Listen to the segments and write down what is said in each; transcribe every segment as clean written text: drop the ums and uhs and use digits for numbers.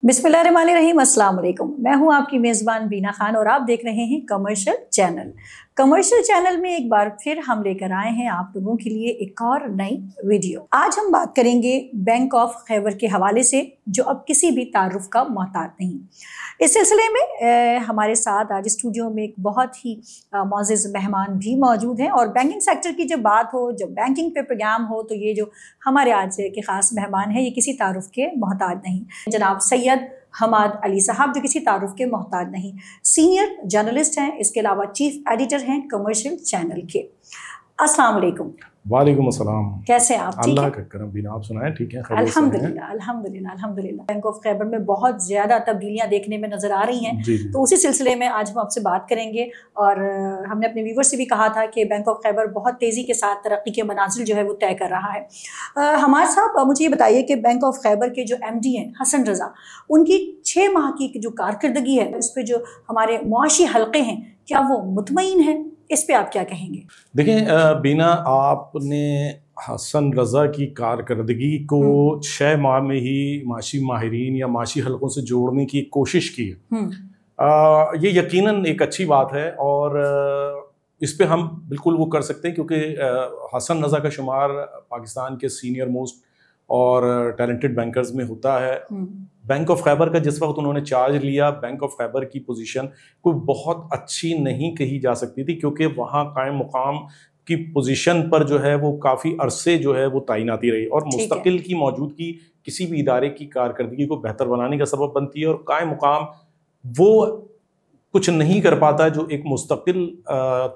बिस्मिल्लाहिर्रहमानिर्रहीम, अस्सलाम वालेकुम। मैं हूं आपकी मेज़बान बीना खान और आप देख रहे हैं कमर्शियल चैनल। कमर्शियल चैनल में एक बार फिर हम लेकर आए हैं आप लोगों के लिए एक और नई वीडियो। आज हम बात करेंगे बैंक ऑफ खैबर के हवाले से, जो अब किसी भी तारुफ का मोहताज नहीं। इस सिलसिले में हमारे साथ आज स्टूडियो में एक बहुत ही मोअज़्ज़िज़ मेहमान भी मौजूद हैं। और बैंकिंग सेक्टर की जब बात हो, जब बैंकिंग पे प्रोग्राम हो, तो ये जो हमारे आज के ख़ास मेहमान हैं, ये किसी तारुफ के मोहताज नहीं। जनाब सैयद हमाद अली साहब, जो किसी तारुफ के मोहताज नहीं, सीनियर जर्नलिस्ट हैं, इसके अलावा चीफ एडिटर हैं कमर्शियल चैनल के। अस्सलाम वालेकुम। वालेकुम अस्सलाम। कैसे हैं आप? अल्लाह का करम। बिना आप सुनाएं? ठीक है, अल्हम्दुलिल्लाह अल्हम्दुलिल्लाह अल्हम्दुलिल्लाह। बैंक ऑफ खैबर में बहुत ज़्यादा तब्दीलियां देखने में नज़र आ रही हैं, तो उसी सिलसिले में आज हम आपसे बात करेंगे। और हमने अपने व्यूवर से भी कहा था कि बैंक ऑफ खैबर बहुत तेज़ी के साथ तरक्की के मनाजिल जो है वो तय कर रहा है। हमारे साहब, मुझे ये बताइए कि बैंक ऑफ खैबर के जो MD हैं हसन रज़ा, उनकी 6 माह की जो कारकर्दगी है, उस पर जो हमारे मुआशी हल्के हैं, क्या वो मुतमईन हैं? इस पे आप क्या कहेंगे? देखिए बीना, आपने हसन रज़ा की कारकर्दगी को 6 माह में ही माशी माहिरीन या माशी हलकों से जोड़ने की कोशिश की है। ये यकीनन एक अच्छी बात है और इस पे हम बिल्कुल वो कर सकते हैं, क्योंकि हसन रज़ा का शुमार पाकिस्तान के सीनियर मोस्ट और टैलेंटेड बैंकर्स में होता है। बैंक ऑफ खैबर का जिस वक्त उन्होंने चार्ज लिया, बैंक ऑफ खैबर की पोजीशन कोई बहुत अच्छी नहीं कही जा सकती थी, क्योंकि वहाँ कायम मुकाम की पोजीशन पर जो है वो काफ़ी अरसे जो है वो तैनाती रही, और मुस्तकिल की मौजूदगी किसी भी इदारे की कारकर्दगी को बेहतर बनाने का सबब बनती है, और कायम मुकाम वो कुछ नहीं कर पाता जो एक मुस्तकिल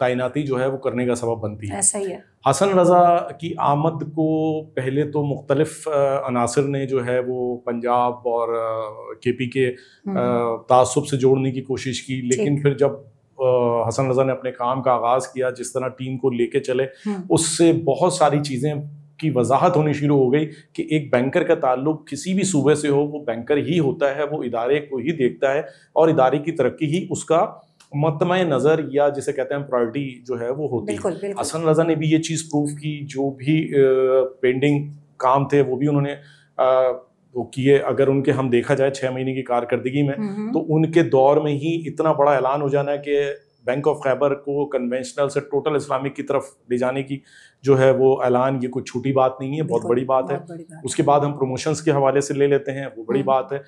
तैनाती जो है वो करने का सबब बनती है। ऐसा ही है। हसन रज़ा की आमद को पहले तो मुख्तलिफ अनासर ने जो है वो पंजाब और KP के तासुब से जोड़ने की कोशिश की, लेकिन फिर जब हसन रज़ा ने अपने काम का आगाज़ किया, जिस तरह टीम को लेके चले, उससे बहुत सारी चीज़ें की वजाहत होनी शुरू हो गई कि एक बैंकर का ताल्लुक किसी भी सूबे से हो, वो बैंकर ही होता है, वो इदारे को ही देखता है और इदारे की तरक्की ही उसका मतमय नज़र या जिसे कहते हैं प्रायोरिटी जो है वो होती है। हसन रज़ा ने भी ये चीज़ प्रूव की, जो भी पेंडिंग काम थे वो भी उन्होंने वो किए। अगर उनके हम देखा जाए 6 महीने की कारकर्दगी में, तो उनके दौर में ही इतना बड़ा ऐलान हो जाना है कि बैंक ऑफ खैबर को कन्वेंशनल से टोटल इस्लामिक की तरफ ले जाने की जो है वो ऐलान, ये कोई छोटी बात नहीं है, बहुत बड़ी बात है। उसके बाद हम प्रमोशंस के हवाले से ले लेते हैं, वो बड़ी बात है।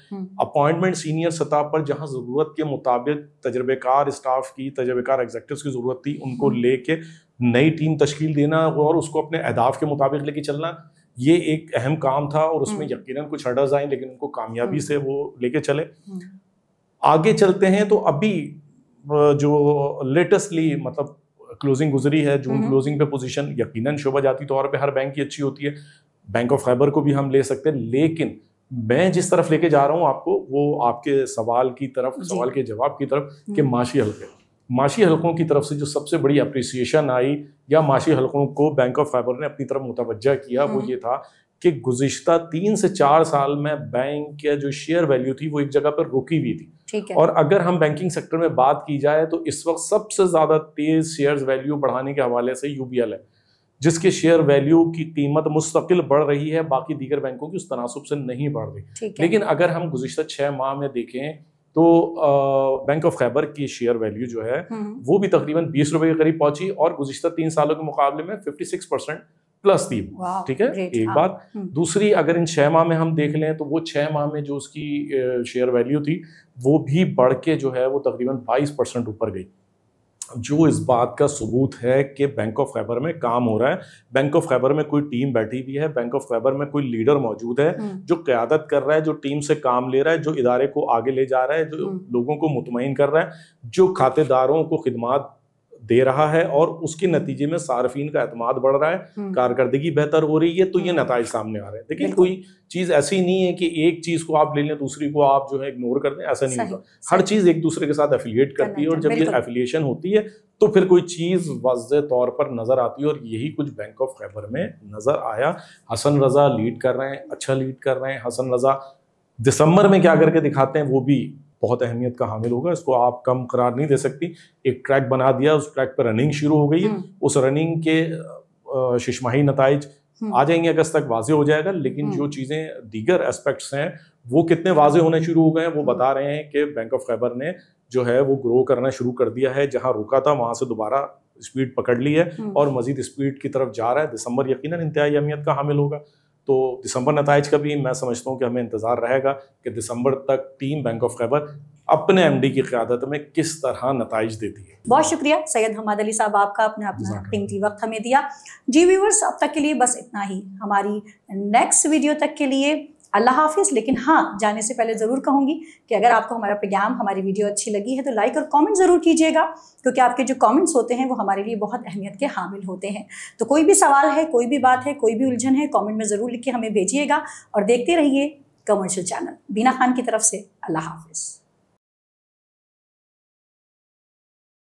अपॉइंटमेंट सीनियर सतह पर जहां ज़रूरत के मुताबिक तजर्बेकार स्टाफ की, तजर्बेकार एग्जीक्यूटिव्स की ज़रूरत थी, उनको लेके नई टीम तश्कील देना और उसको अपने अहदाफ के मुताबिक लेके चलना, ये एक अहम काम था। और उसमें यकीनन कुछ हर्डल्स आए, लेकिन उनको कामयाबी से वो लेके चले। आगे चलते हैं तो अभी जो लेटेस्टली मतलब क्लोजिंग गुजरी है, जून क्लोजिंग पे पोजीशन यकीनन शोभा जाती तौर पे हर बैंक की अच्छी होती है, बैंक ऑफ खैबर को भी हम ले सकते हैं। लेकिन मैं जिस तरफ लेके जा रहा हूँ आपको, वो आपके सवाल की तरफ, सवाल के जवाब की तरफ, कि माशी हलकों की तरफ से जो सबसे बड़ी अप्रिसिएशन आई या माशी हलकों को बैंक ऑफ खैबर ने अपनी तरफ मुतवज्जा किया, वो ये था कि गुज़िश्ता 3 से 4 साल में बैंक का जो शेयर वैल्यू थी वो एक जगह पर रुकी हुई थी। और अगर हम बैंकिंग सेक्टर में बात की जाए तो इस वक्त सबसे ज़्यादा तेज़ शेयर वैल्यू बढ़ाने के हवाले से UBL है, जिसके शेयर वैल्यू की कीमत मुस्तकिल बढ़ रही है, बाकी दीगर बैंकों की उस तनासुब से नहीं बढ़ रही। लेकिन अगर हम गुज़िश्ता 6 माह में देखें तो बैंक ऑफ खैबर की शेयर वैल्यू जो है वो भी तकरीबन 20 रुपए के करीब पहुंची, और गुज़िश्ता 3 सालों के मुकाबले में 56% प्लस थी। ठीक है, एक बात। दूसरी, अगर इन 6 माह में हम देख लें तो वो 6 माह में जो उसकी शेयर वैल्यू थी वो भी बढ़ के जो है वो तकरीबन 22% ऊपर गई, जो इस बात का सबूत है कि बैंक ऑफ खैबर में काम हो रहा है, बैंक ऑफ खैबर में कोई टीम बैठी हुई है, बैंक ऑफ खैबर में कोई लीडर मौजूद है जो क़यादत कर रहा है, जो टीम से काम ले रहा है, जो इदारे को आगे ले जा रहा है, जो लोगों को मुतमईन कर रहा है, जो खातेदारों को खिदमात दे रहा है, और उसके नतीजे में सार्फिन का एतमाद बढ़ रहा है, कारकर्दगी बेहतर हो रही है, तो ये नताइज सामने आ रहे हैं। देखिए, कोई चीज़ ऐसी नहीं है कि एक चीज़ को आप ले लें, दूसरी को आप जो है इग्नोर कर दें, ऐसा नहीं होता। हर चीज़ एक दूसरे के साथ एफिलिएट करती है, और जब ये एफिलिएशन होती है तो फिर कोई चीज़ वाज़ेह तौर पर नज़र आती है, और यही कुछ बैंक ऑफ खैबर में नज़र आया। हसन रज़ा लीड कर रहे हैं, अच्छा लीड कर रहे हैं। हसन रज़ा दिसंबर में क्या करके दिखाते हैं वो भी बहुत अहमियत का हामिल होगा, इसको आप कम करार नहीं दे सकती। एक ट्रैक बना दिया, उस ट्रैक पर रनिंग शुरू हो गई है, उस रनिंग के शिशमाही नताइज आ जाएंगे, अगस्त तक वाज़ेह हो जाएगा। लेकिन जो चीज़ें दीगर एस्पेक्ट्स हैं वो कितने वाजे होने शुरू हो गए हैं। वो बता रहे हैं कि बैंक ऑफ खैबर ने जो है वो ग्रो करना शुरू कर दिया है, जहां रुका था वहां से दोबारा स्पीड पकड़ ली है और मजीद स्पीड की तरफ जा रहा है। दिसंबर यकीनन इंतहाई अहमियत का हामिल होगा। तो दिसंबर नताइज का भी मैं समझता हूँ कि हमें इंतज़ार रहेगा कि दिसंबर तक टीम बैंक ऑफ खैबर अपने एमडी की क़यादत में किस तरह नताइज देती है। बहुत शुक्रिया सैयद हम्माद अली साहब, आपका अपना कीमती वक्त हमें दिया। जी व्यूअर्स, अब तक के लिए बस इतना ही। हमारी नेक्स्ट वीडियो तक के लिए अल्लाह हाफिज़। लेकिन हाँ, जाने से पहले ज़रूर कहूँगी कि अगर आपको हमारा प्रोग्राम, हमारी वीडियो अच्छी लगी है तो लाइक और कमेंट ज़रूर कीजिएगा, क्योंकि आपके जो कमेंट्स होते हैं वो हमारे लिए बहुत अहमियत के हामिल होते हैं। तो कोई भी सवाल है, कोई भी बात है, कोई भी उलझन है, कमेंट में ज़रूर लिख के हमें भेजिएगा। और देखते रहिए कमर्शियल चैनल। बीना खान की तरफ से अल्लाह हाफिज़।